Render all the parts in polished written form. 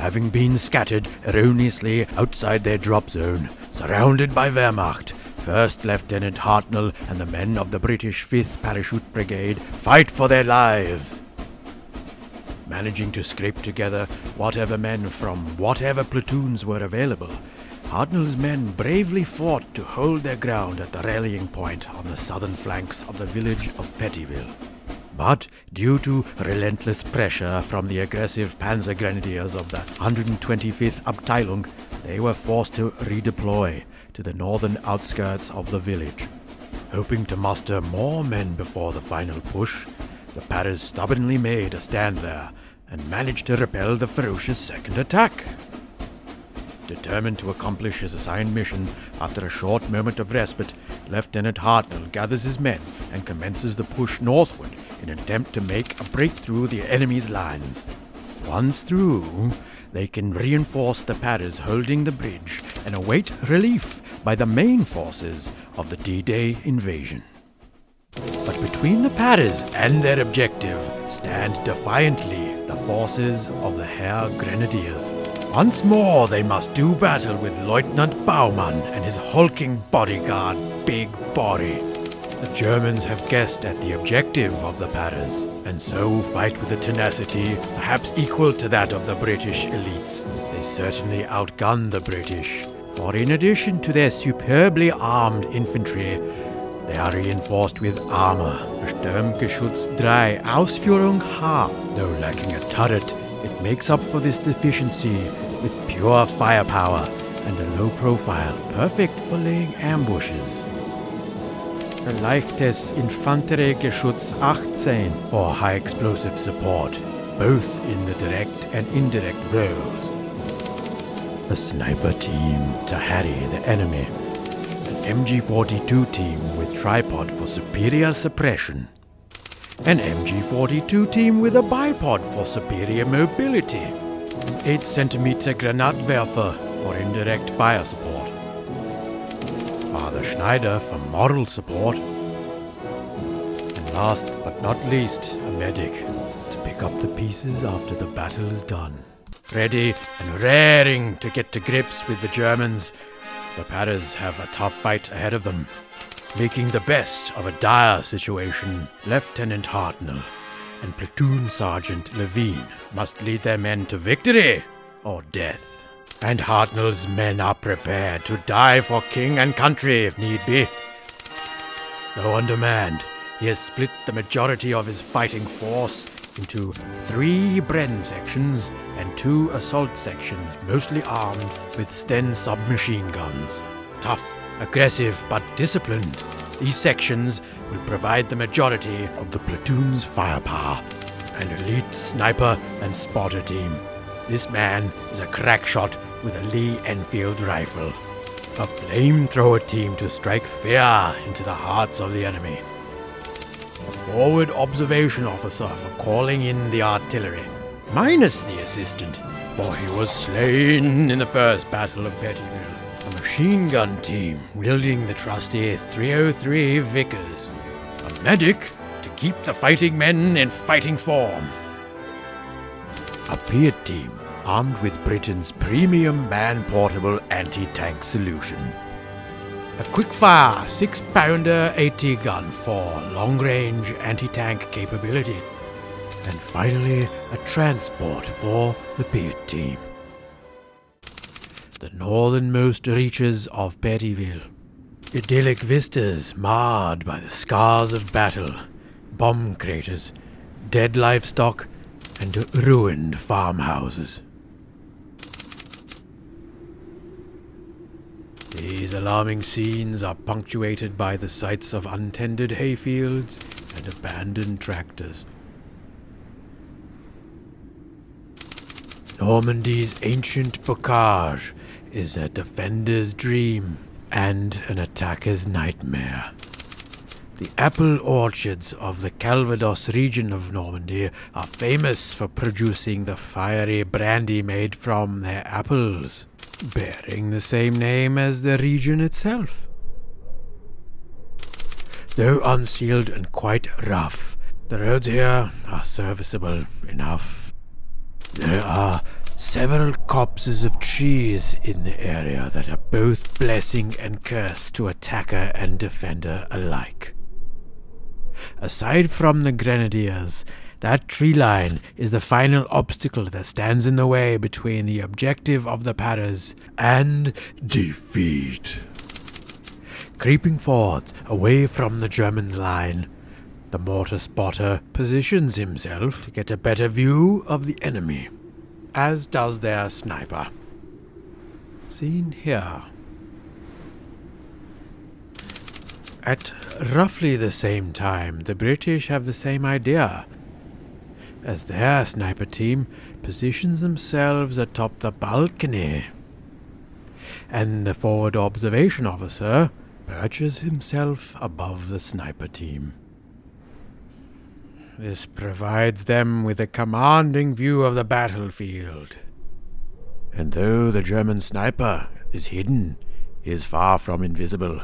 having been scattered erroneously outside their drop zone, surrounded by Wehrmacht, First Lieutenant Hartnell and the men of the British 5th Parachute Brigade fight for their lives. Managing to scrape together whatever men from whatever platoons were available, Hartnell's men bravely fought to hold their ground at the rallying point on the southern flanks of the village of Pettyville. But due to relentless pressure from the aggressive Panzer Grenadiers of the 125th Abteilung, they were forced to redeploy to the northern outskirts of the village. Hoping to muster more men before the final push, the Paras stubbornly made a stand there and managed to repel the ferocious second attack. Determined to accomplish his assigned mission, after a short moment of respite, Lieutenant Hartnell gathers his men and commences the push northward in an attempt to make a break through the enemy's lines. Once through, they can reinforce the Paras holding the bridge and await relief by the main forces of the D-Day invasion. But between the Paras and their objective stand defiantly the forces of the Heer Grenadiers. Once more they must do battle with Lieutenant Baumann and his hulking bodyguard, Big Bori. The Germans have guessed at the objective of the Paras, and so fight with a tenacity perhaps equal to that of the British elites. They certainly outgun the British, for in addition to their superbly armed infantry, they are reinforced with armor, Sturmgeschütz 3 Ausführung H. Though lacking a turret, it makes up for this deficiency with pure firepower and a low profile, perfect for laying ambushes. The Leichtes Infanteriegeschütz 18 for high explosive support, both in the direct and indirect roles. A sniper team to harry the enemy. An MG42 team with tripod for superior suppression. An MG42 team with a bipod for superior mobility. An 8cm Granatwerfer for indirect fire support. Father Schneider for moral support. And last but not least, a medic to pick up the pieces after the battle is done. Ready and raring to get to grips with the Germans, the Paras have a tough fight ahead of them. Making the best of a dire situation, Lieutenant Hartnell and Platoon Sergeant Levine must lead their men to victory or death. And Hartnell's men are prepared to die for king and country if need be. Though undermanned, he has split the majority of his fighting force into 3 Bren sections and 2 assault sections, mostly armed with Sten submachine guns. Tough, aggressive, but disciplined, these sections will provide the majority of the platoon's firepower. An elite sniper and spotter team. This man is a crack shot with a Lee Enfield rifle. A flamethrower team to strike fear into the hearts of the enemy. A forward observation officer for calling in the artillery, minus the assistant, for he was slain in the first Battle of Pettyville. A machine gun team wielding the trusty 303 Vickers. A medic to keep the fighting men in fighting form. A Piat team armed with Britain's premium man-portable anti-tank solution. A quick-fire 6-pounder AT gun for long-range anti-tank capability. And finally, a transport for the Piat team. The northernmost reaches of Pettyville. Idyllic vistas marred by the scars of battle, bomb craters, dead livestock, and ruined farmhouses. These alarming scenes are punctuated by the sights of untended hayfields and abandoned tractors. Normandy's ancient bocage is a defender's dream and an attacker's nightmare. The apple orchards of the Calvados region of Normandy are famous for producing the fiery brandy made from their apples, bearing the same name as the region itself. Though unsealed and quite rough, the roads here are serviceable enough. There are Several copses of trees in the area that are both blessing and curse to attacker and defender alike. Aside from the grenadiers, that tree line is the final obstacle that stands in the way between the objective of the Paras and defeat. Creeping forth away from the Germans' line, the mortar spotter positions himself to get a better view of the enemy, as does their sniper. Seen here. At roughly the same time, the British have the same idea, as their sniper team positions themselves atop the balcony, and the forward observation officer perches himself above the sniper team. This provides them with a commanding view of the battlefield. And though the German sniper is hidden, he is far from invisible,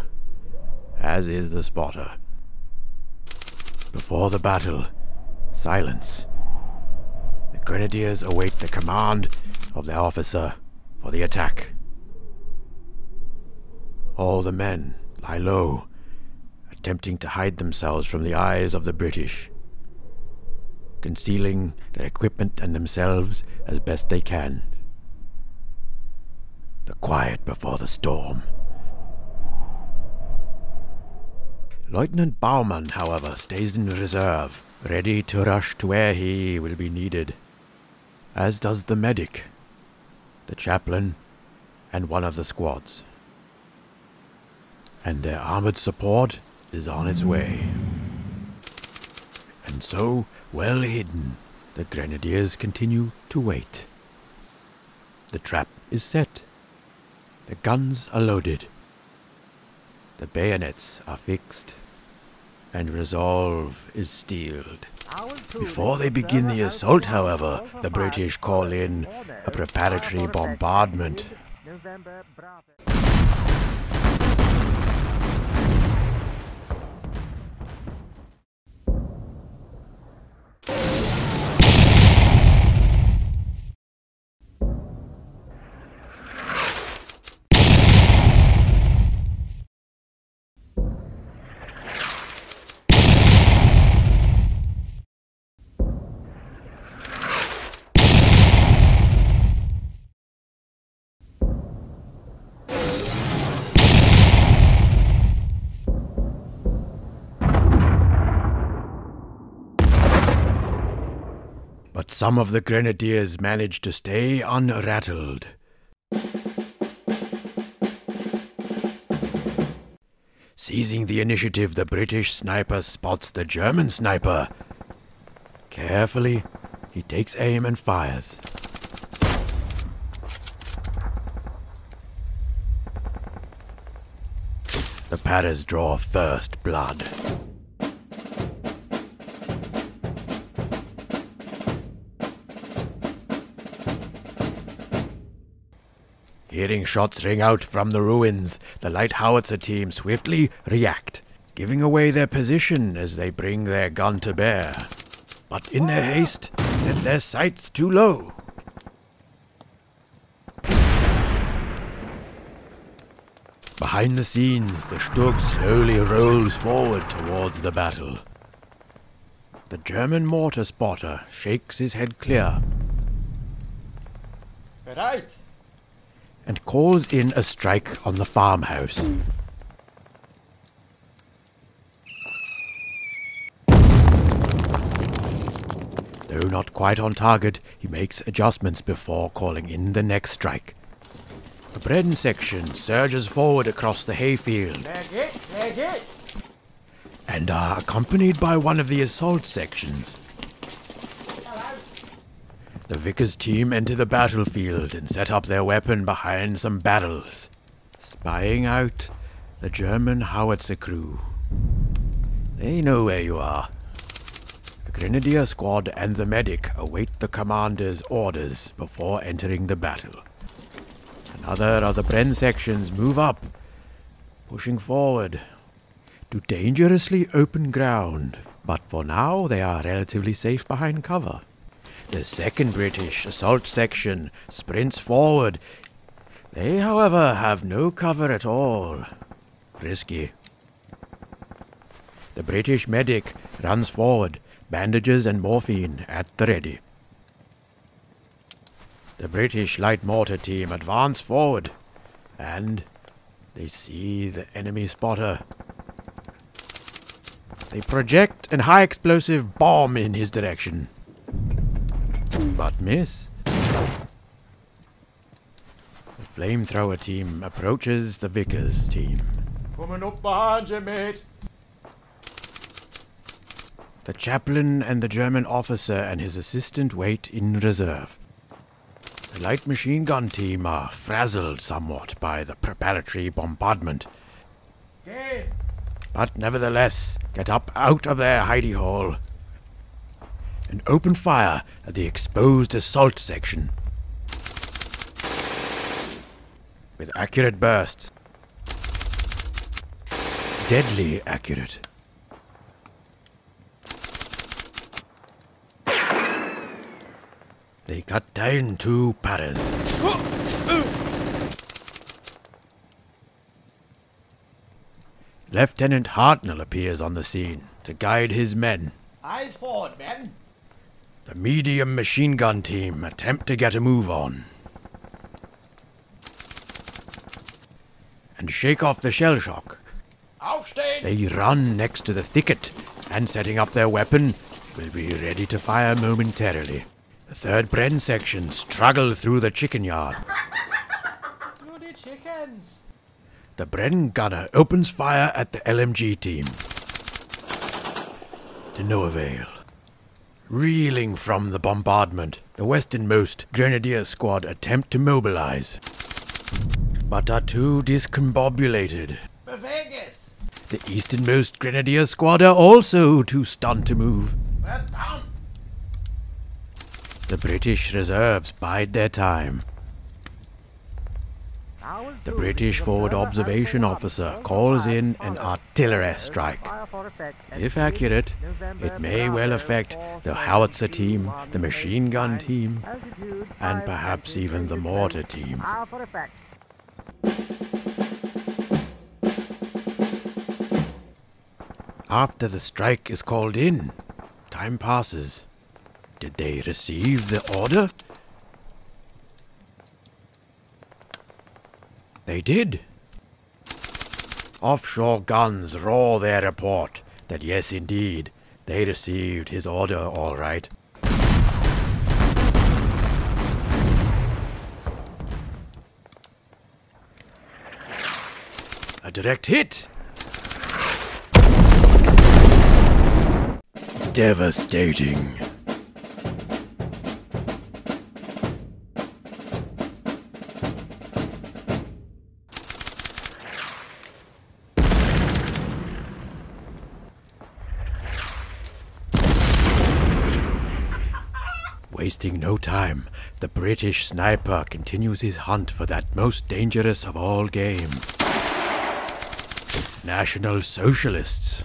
as is the spotter. Before the battle, silence. The grenadiers await the command of their officer for the attack. All the men lie low, attempting to hide themselves from the eyes of the British, concealing their equipment and themselves as best they can. The quiet before the storm. Lieutenant Baumann, however, stays in reserve, ready to rush to where he will be needed, as does the medic, the chaplain, and one of the squads. And their armored support is on its way. And so, well hidden, the grenadiers continue to wait. The trap is set. The guns are loaded. The bayonets are fixed. And resolve is steeled. Before they begin the assault, however, the British call in a preparatory bombardment. But some of the grenadiers managed to stay unrattled. Seizing the initiative, the British sniper spots the German sniper. Carefully, he takes aim and fires. The Paras draw first blood. Hearing shots ring out from the ruins, the light howitzer team swiftly react, giving away their position as they bring their gun to bear. But in their haste, set their sights too low. Behind the scenes, the Sturg slowly rolls forward towards the battle. The German mortar spotter shakes his head clear. Bereit! And calls in a strike on the farmhouse. Though not quite on target, he makes adjustments before calling in the next strike. The Bredden section surges forward across the hayfield and are accompanied by one of the assault sections. The Vickers team enter the battlefield and set up their weapon behind some barrels, spying out the German howitzer crew. They know where you are. The Grenadier squad and the medic await the commander's orders before entering the battle. Another of the Bren sections move up, pushing forward to dangerously open ground, but for now they are relatively safe behind cover. The second British assault section sprints forward. They, however, have no cover at all. Risky. The British medic runs forward, bandages and morphine at the ready. The British light mortar team advance forward, and they see the enemy spotter. They project a high-explosive bomb in his direction, but miss. The flamethrower team approaches the Vickers team. Coming up behind you, mate. The chaplain and the German officer and his assistant wait in reserve. The light machine gun team are frazzled somewhat by the preparatory bombardment, but nevertheless get up out of their hidey hole and open fire at the exposed assault section with accurate bursts. Deadly accurate. They cut down 2 paras. Lieutenant Hartnell appears on the scene to guide his men. Eyes forward, men. The medium machine gun team attempt to get a move on and shake off the shell shock. Aufstehen! They run next to the thicket and, setting up their weapon, will be ready to fire momentarily. The third Bren section struggle through the chicken yard. Bloody chickens! The Bren gunner opens fire at the LMG team. To no avail. Reeling from the bombardment, the westernmost Grenadier squad attempt to mobilize, but are too discombobulated. Vegas! The easternmost Grenadier squad are also too stunned to move. Well down! The British reserves bide their time. The British forward observation officer calls in an artillery strike. If accurate, it may well affect the howitzer team, the machine gun team, and perhaps even the mortar team. After the strike is called in, time passes. Did they receive the order? They did. Offshore guns roar their report that yes, indeed, they received his order all right. A direct hit. Devastating. Wasting no time, the British sniper continues his hunt for that most dangerous of all game. National Socialists.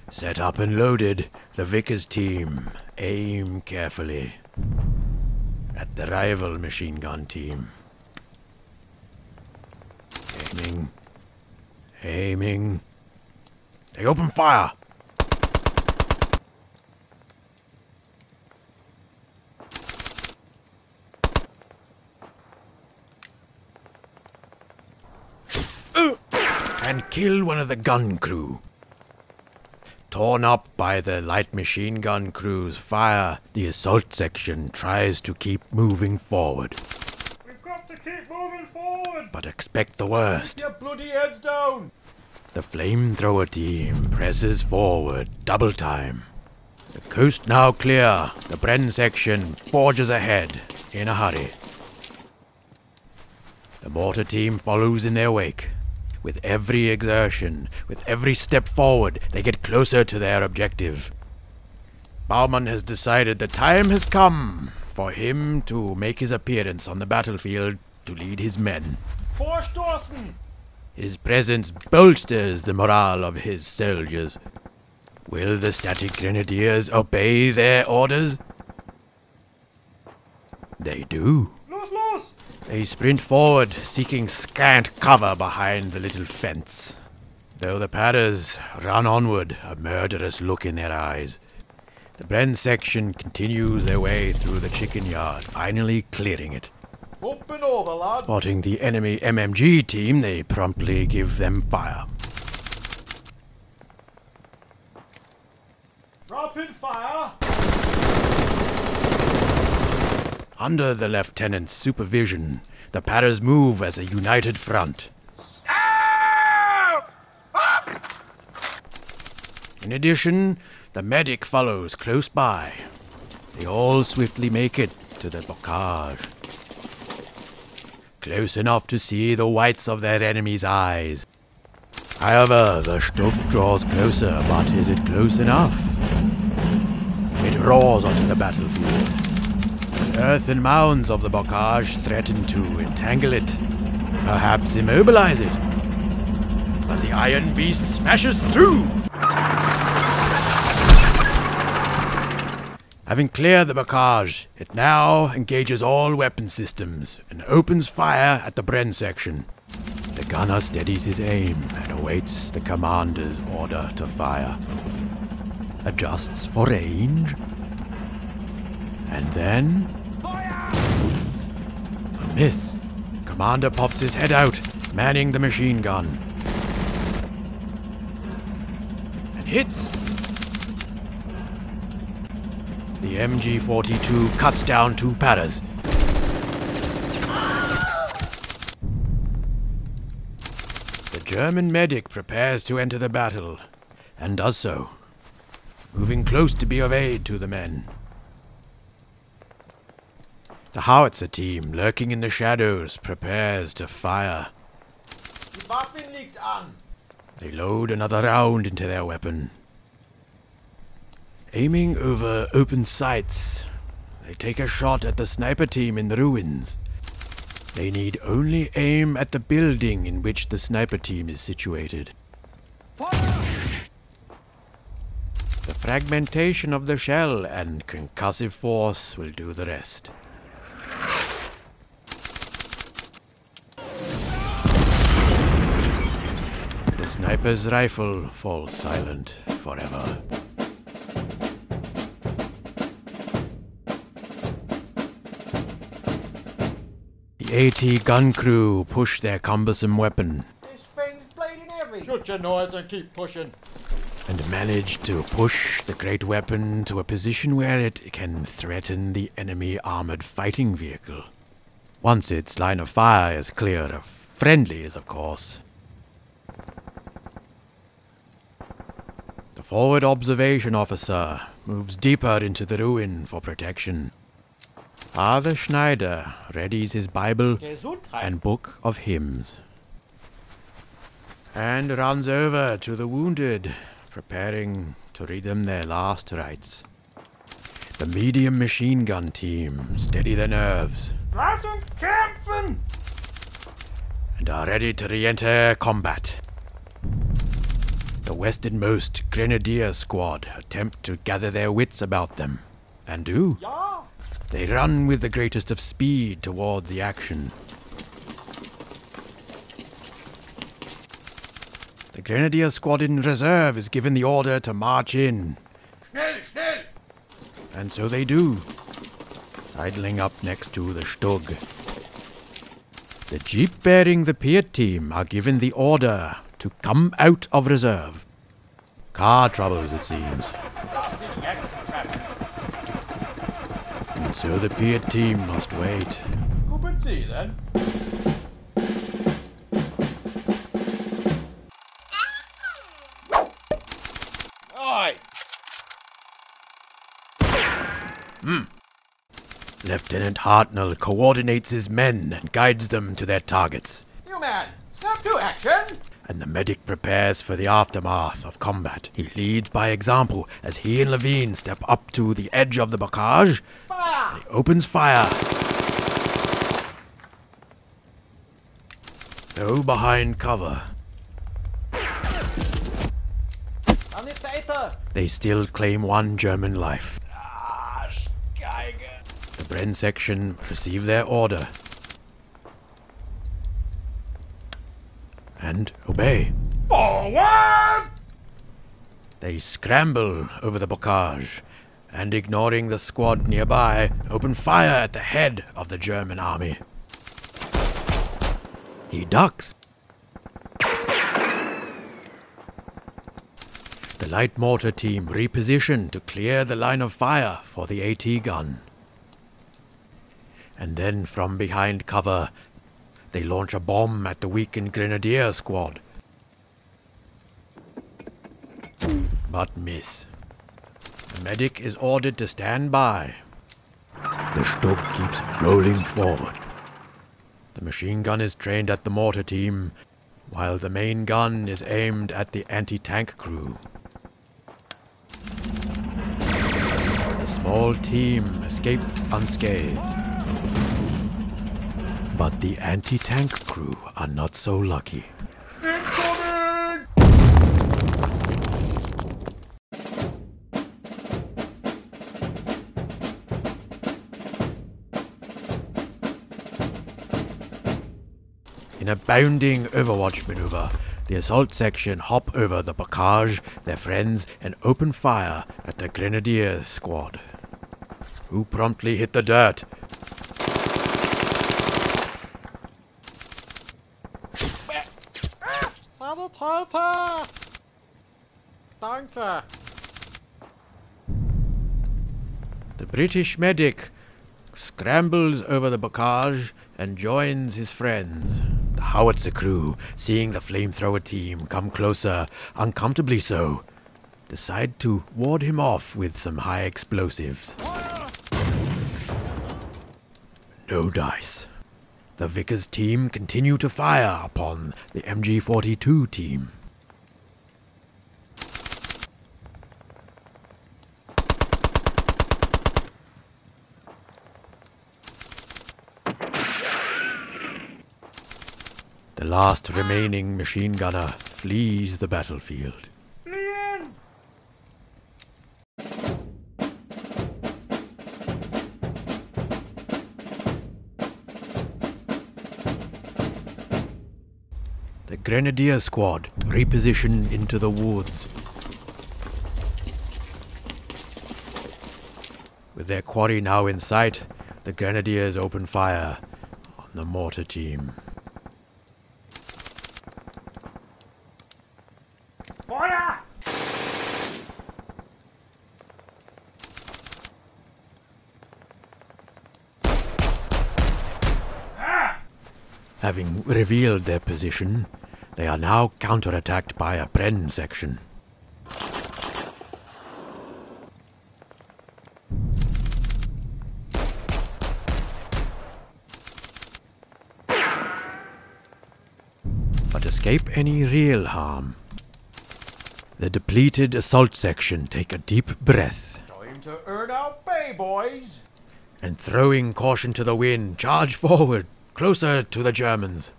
Set up and loaded, the Vickers team aim carefully at the rival machine gun team. Aiming. They open fire. And kill one of the gun crew. Torn up by the light machine gun crew's fire, the assault section tries to keep moving forward. We've got to keep moving forward! But expect the worst. Keep your bloody heads down! The flamethrower team presses forward, double time. The coast now clear, the Bren section forges ahead in a hurry. The mortar team follows in their wake. With every exertion, with every step forward, they get closer to their objective. Baumann has decided the time has come for him to make his appearance on the battlefield to lead his men. Vorstoßen! His presence bolsters the morale of his soldiers. Will the static grenadiers obey their orders? They do. Los! They sprint forward, seeking scant cover behind the little fence. Though the padders run onward, a murderous look in their eyes. The Bren section continues their way through the chicken yard, finally clearing it. Up and over, lad. Spotting the enemy MMG team, they promptly give them fire. Rapid fire. Under the lieutenant's supervision, the padders move as a united front. In addition, the medic follows close by. They all swiftly make it to the bocage. Close enough to see the whites of their enemy's eyes. However, the Stug draws closer, but is it close enough? It roars onto the battlefield. The earthen mounds of the bocage threaten to entangle it, perhaps immobilize it. But the iron beast smashes through! Having cleared the bocage, it now engages all weapon systems and opens fire at the Bren section. The gunner steadies his aim and awaits the commander's order to fire. Adjusts for range. And then... a miss. The commander pops his head out, manning the machine gun. And hits! The MG-42 cuts down two padders. The German medic prepares to enter the battle, and does so, moving close to be of aid to the men. The howitzer team, lurking in the shadows, prepares to fire. Die Waffen liegt an. They load another round into their weapon. Aiming over open sights, they take a shot at the sniper team in the ruins. They need only aim at the building in which the sniper team is situated. Fire! The fragmentation of the shell and concussive force will do the rest. The sniper's rifle falls silent forever. The AT gun crew push their cumbersome weapon This thing's bleeding heavy. Shut your noise and keep pushing. and manage to push the great weapon to a position where it can threaten the enemy armored fighting vehicle. Once its line of fire is clear of friendlies, of course. The forward observation officer moves deeper into the ruin for protection. Father Schneider readies his Bible Gesundheit. and book of hymns, and runs over to the wounded, preparing to read them their last rites. The medium machine gun team steady their nerves Lass uns kämpfen! and are ready to re-enter combat. The westernmost grenadier squad attempt to gather their wits about them, and do. Ja! They run with the greatest of speed towards the action. The Grenadier Squad in reserve is given the order to march in, Schnell! and so they do, sidling up next to the Stug. The jeep bearing the Piet team are given the order to come out of reserve. Car troubles, it seems. Das die Jagdtrap. And so the Piet team must wait. Kuppen Sie then. Oi! Lieutenant Hartnell coordinates his men and guides them to their targets, You man! Snap to action! and the medic prepares for the aftermath of combat. He leads by example as he and Levine step up to the edge of the bocage. Fire! He opens fire. Go behind cover. They still claim one German life. The Bren section receive their order and obey. Forward! They scramble over the bocage and, ignoring the squad nearby, open fire at the head of the German army. He ducks. The light mortar team reposition to clear the line of fire for the AT gun. And then, from behind cover, they launch a bomb at the weakened Grenadier squad. But miss. The medic is ordered to stand by. The Stug keeps rolling forward. The machine gun is trained at the mortar team, while the main gun is aimed at the anti-tank crew. The small team escape unscathed. But the anti-tank crew are not so lucky. Incoming! In a bounding Overwatch maneuver, the assault section hop over the bocage, their friends, and open fire at the Grenadier squad, who promptly hit the dirt. Sanitäter! Danke! The British medic scrambles over the bocage and joins his friends. The howitzer crew, seeing the flamethrower team come closer, uncomfortably so, decide to ward him off with some high explosives. No dice. The Vickers team continue to fire upon the MG42 team. The last remaining machine gunner flees the battlefield. The Grenadier squad reposition into the woods. With their quarry now in sight, the Grenadiers open fire on the mortar team. Feuer! Having revealed their position, they are now counterattacked by a Bren section. But escape any real harm. The depleted assault section take a deep breath, Time to earn our pay, boys! and throwing caution to the wind, charge forward, closer to the Germans.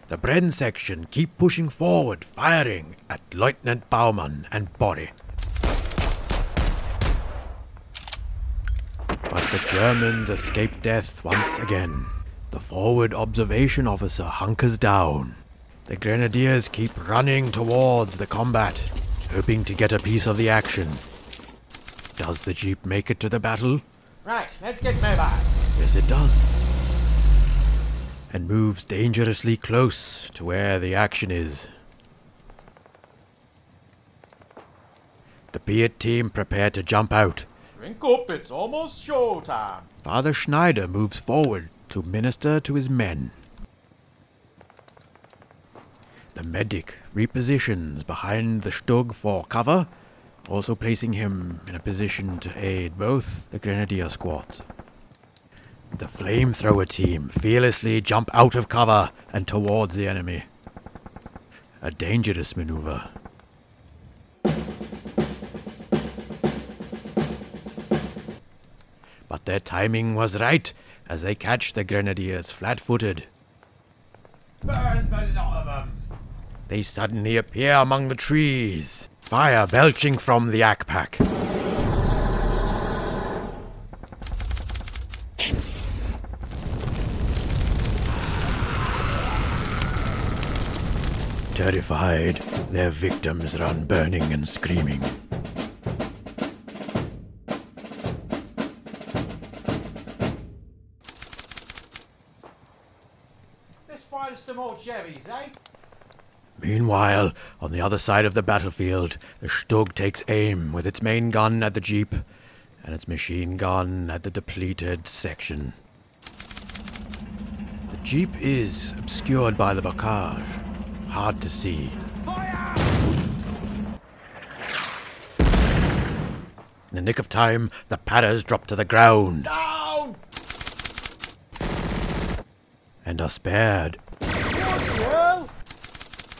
The Bren section keep pushing forward, firing at Lieutenant Baumann and Borri. But the Germans escape death once again. The forward observation officer hunkers down. The Grenadiers keep running towards the combat, hoping to get a piece of the action. Does the Jeep make it to the battle? Right, let's get mobile. Yes, it does. And moves dangerously close to where the action is. The Piet team prepare to jump out. Drink up, it's almost showtime. Father Schneider moves forward to minister to his men. The medic repositions behind the Stug for cover, also placing him in a position to aid both the Grenadier squads. The flamethrower team fearlessly jump out of cover and towards the enemy. A dangerous maneuver. But their timing was right as they catch the Grenadiers flat-footed. Burn the lot of them! They suddenly appear among the trees, fire belching from the Akpak. Terrified, their victims run burning and screaming. Let's find some more cherries, eh? Meanwhile, on the other side of the battlefield, the Stug takes aim with its main gun at the jeep and its machine gun at the depleted section. The jeep is obscured by the bocage, hard to see. In the nick of time, the padders drop to the ground Down! and are spared. Well,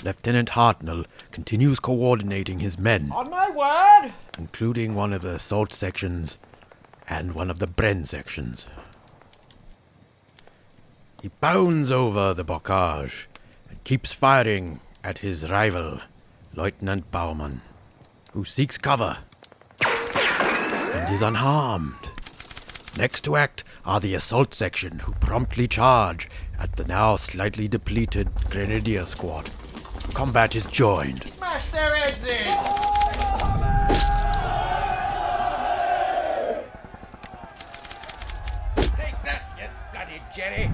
Lieutenant Hartnell continues coordinating his men, on my word! including one of the assault sections and one of the Bren sections. He bounds over the bocage and keeps firing at his rival, Lieutenant Baumann, who seeks cover and is unharmed. Next to act are the assault section, who promptly charge at the now slightly depleted Grenadier squad. Combat is joined. Smash their heads in! Take that, you bloody Jerry!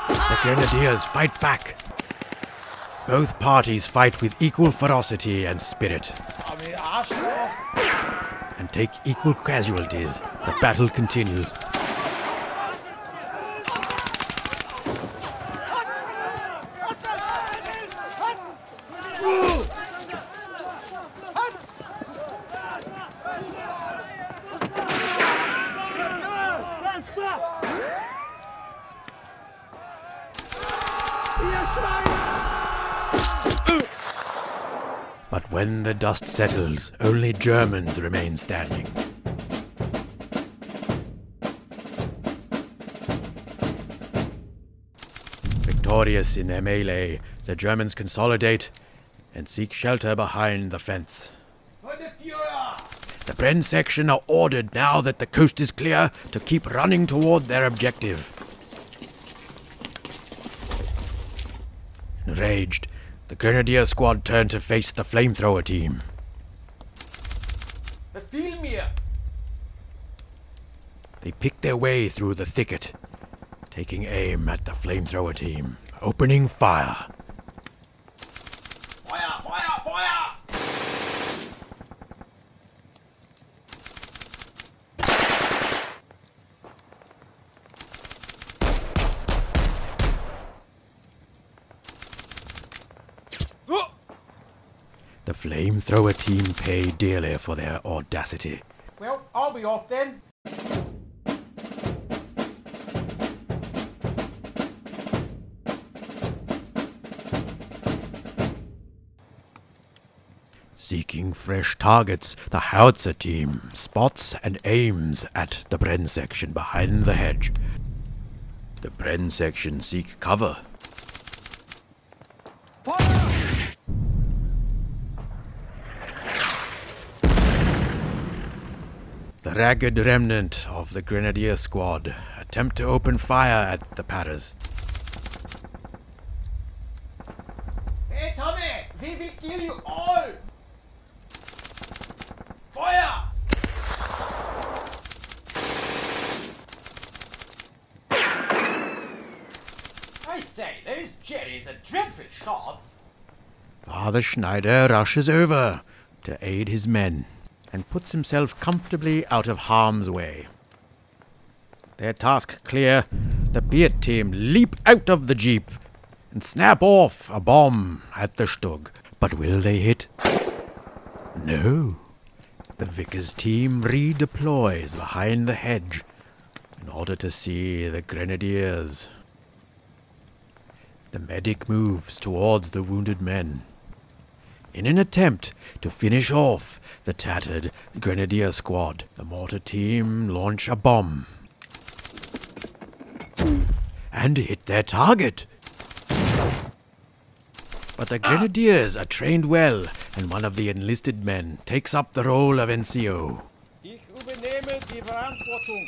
The Grenadiers fight back. Both parties fight with equal ferocity and spirit, I mean, arsehole! and take equal casualties. The battle continues. But when the dust settles, only Germans remain standing. Victorious in their melee, the Germans consolidate and seek shelter behind the fence. For the Fuhrer! The Bren section are ordered, now that the coast is clear, to keep running toward their objective. Enraged, the Grenadier squad turn to face the flamethrower team. Befehl mir! They pick their way through the thicket, taking aim at the flamethrower team, opening fire. Feuer! Feuer! Feuer! The flamethrower team pay dearly for their audacity. Well, I'll be off then. Seeking fresh targets, the howitzer team spots and aims at the Bren section behind the hedge. The Bren section seek cover. The ragged remnant of the Grenadier squad attempt to open fire at the padders. Hey Tommy! We will kill you all! Feuer! I say, those Jerrys are dreadful shots. Father Schneider rushes over to aid his men and puts himself comfortably out of harm's way. Their task clear, the Beard team leap out of the jeep and snap off a bomb at the Stug. But will they hit? No. The Vickers team redeploys behind the hedge in order to see the Grenadiers. The medic moves towards the wounded men in an attempt to finish off the tattered Grenadier squad. The mortar team launch a bomb and hit their target. But the grenadiers are trained well, and one of the enlisted men takes up the role of NCO. Ich übernehme die Verantwortung.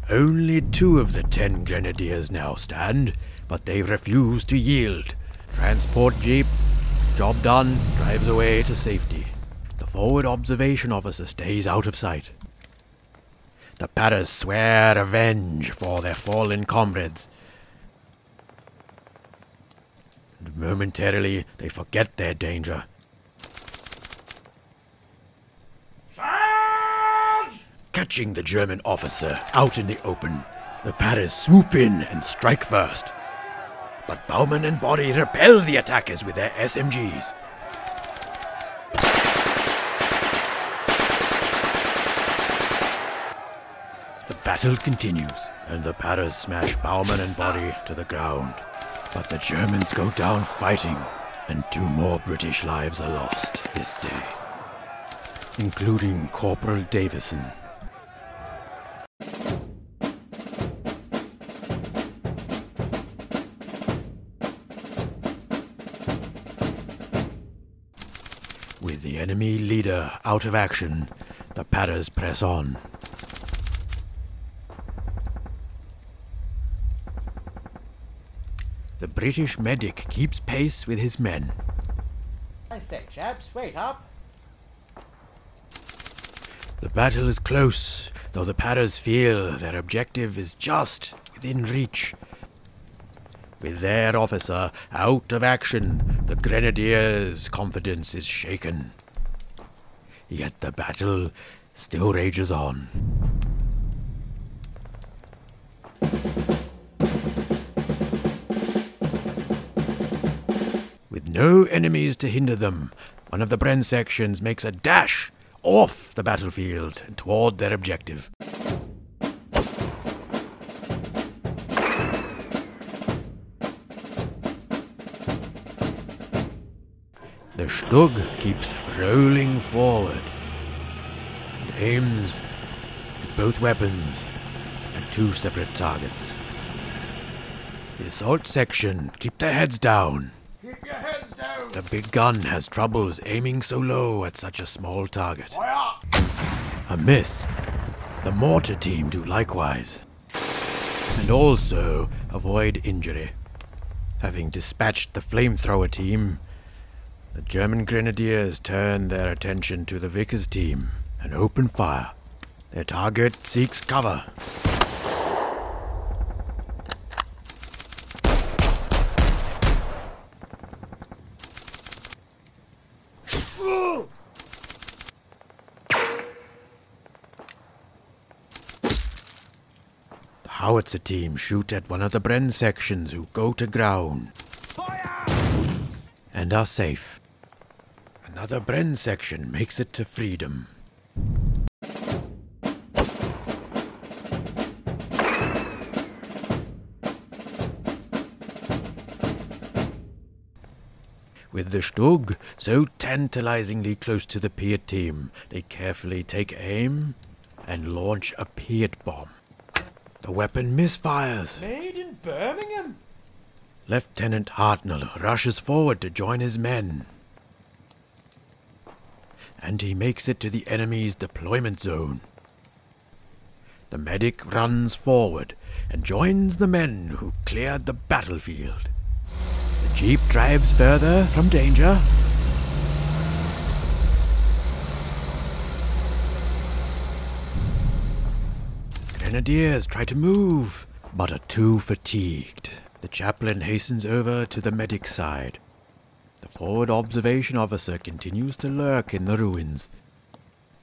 Only 2 of the 10 grenadiers now stand, but they refuse to yield. Transport jeep, job done, drives away to safety. The forward observation officer stays out of sight. The Paras swear revenge for their fallen comrades. And momentarily, they forget their danger. Catching the German officer out in the open, the Paras swoop in and strike first. But Baumann and Body repel the attackers with their SMGs. The battle continues, and the Paras smash Baumann and Body to the ground. But the Germans go down fighting, and 2 more British lives are lost this day, including Corporal Davison. With the enemy leader out of action, the Paras press on. The British medic keeps pace with his men. I say, chaps, wait up. The battle is close, though the Paras feel their objective is just within reach. With their officer out of action, the Grenadiers' confidence is shaken. Yet the battle still rages on. With no enemies to hinder them, one of the Bren sections makes a dash off the battlefield and toward their objective. The Stug keeps rolling forward and aims at both weapons at 2 separate targets. The assault section keep their heads down. Keep your heads down. The big gun has troubles aiming so low at such a small target. Fire! A miss. The mortar team do likewise, and also avoid injury. Having dispatched the flamethrower team, the German Grenadiers turn their attention to the Vickers team and open fire. Their target seeks cover. The howitzer team shoot at one of the Bren sections who go to ground and are safe. Another Bren section makes it to freedom. With the Stug so tantalizingly close to the Piet team, they carefully take aim and launch a Piet bomb. The weapon misfires. Made in Birmingham. Lieutenant Hartnell rushes forward to join his men. And he makes it to the enemy's deployment zone. The medic runs forward and joins the men who cleared the battlefield. The jeep drives further from danger. Grenadiers try to move, but are too fatigued. The chaplain hastens over to the medic's side. The forward observation officer continues to lurk in the ruins.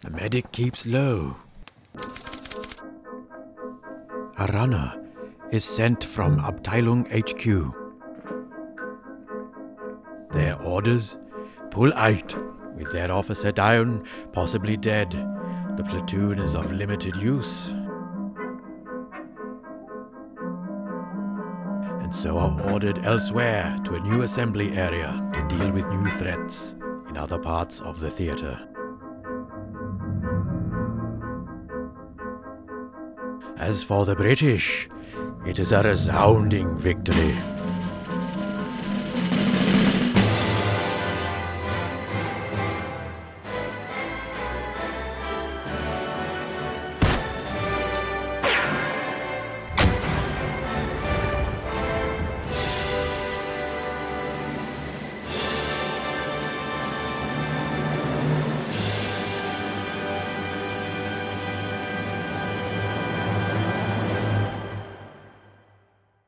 The medic keeps low. A runner is sent from Abteilung HQ. Their orders? Pull out. With their officer down, possibly dead, the platoon is of limited use. And so are ordered elsewhere to a new assembly area to deal with new threats in other parts of the theater. As for the British, it is a resounding victory.